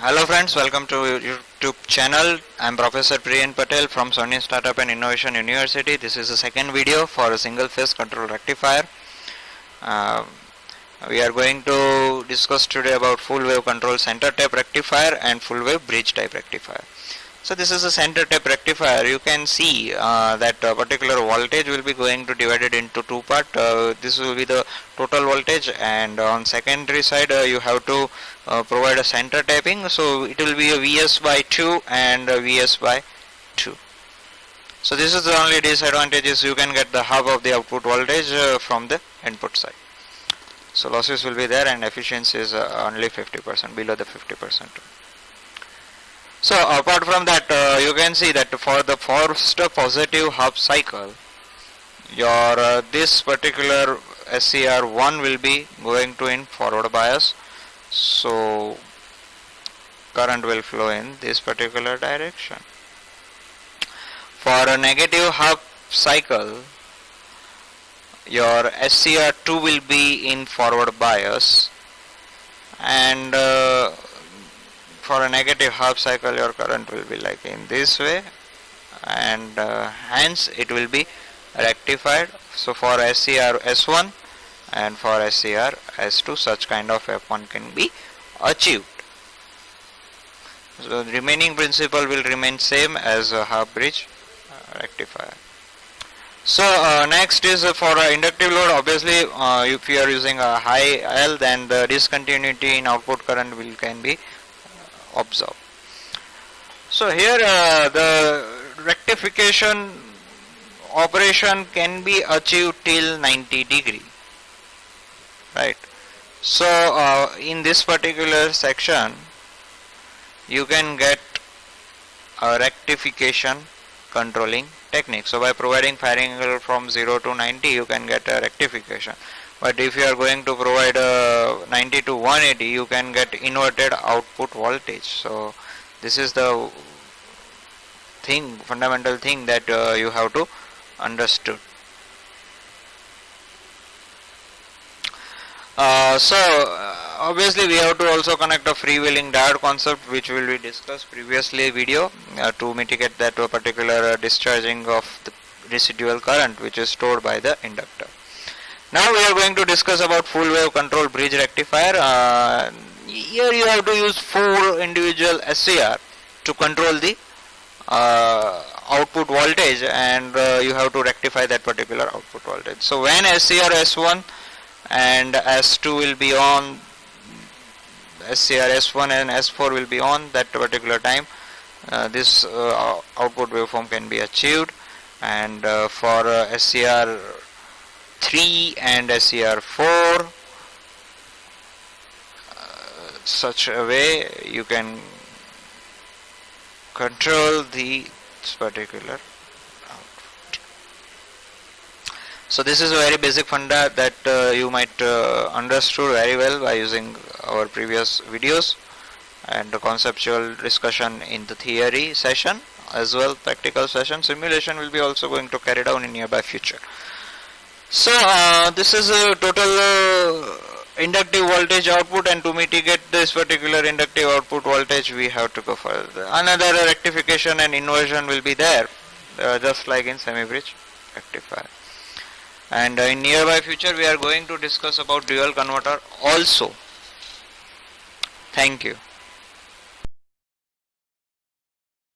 Hello friends, welcome to YouTube channel. I'm Professor Priyan Patel from Sony Startup and Innovation University. This is the second video for a single phase control rectifier. Uh, we are going to discuss today about full wave control center tap rectifier and full wave bridge type rectifier. So this is a center tap rectifier. You can see that a particular voltage will be going to divided into two parts. This will be the total voltage, and on secondary side you have to provide a center tapping. So it will be a Vs by 2 and a Vs by 2. So this is the only disadvantage, is you can get the half of the output voltage from the input side. So losses will be there and efficiency is only 50%, below the 50%. So apart from that, you can see that for the first positive half cycle, your this particular SCR1 will be going to in forward bias. So current will flow in this particular direction. For a negative half cycle, your SCR2 will be in forward bias, and for a negative half cycle your current will be like in this way, and hence it will be rectified. So for SCR S1 and for SCR S2, such kind of F1 can be achieved. So the remaining principle will remain same as a half bridge rectifier. So next is for inductive load. Obviously if you are using a high L, then the discontinuity in output current can be observed. So here the rectification operation can be achieved till 90 degree, right? So in this particular section you can get a rectification controlling technique. So by providing firing angle from 0 to 90 you can get a rectification, but if you are going to provide 90 to 180 you can get inverted output voltage. So this is the fundamental thing that you have to understood. Obviously we have to also connect a freewheeling diode concept, which will be discussed previously video, to mitigate that particular discharging of the residual current which is stored by the inductor. Now we are going to discuss about full wave control bridge rectifier. Here you have to use 4 individual SCR to control the output voltage, and you have to rectify that particular output voltage. So when SCR S1 and S2 will be on, SCR S1 and S4 will be on, that particular time this output waveform can be achieved. And for SCR 3 and SCR4, such a way you can control this particular output. So this is a very basic funda that you might understood very well by using our previous videos, and the conceptual discussion in the theory session as well practical session. Simulation will be also going to carry down in nearby future. So this is a total inductive voltage output, and to mitigate this particular inductive output voltage we have to go further. Another rectification and inversion will be there, just like in semi-bridge rectifier. And in nearby future we are going to discuss about dual converter also. Thank you.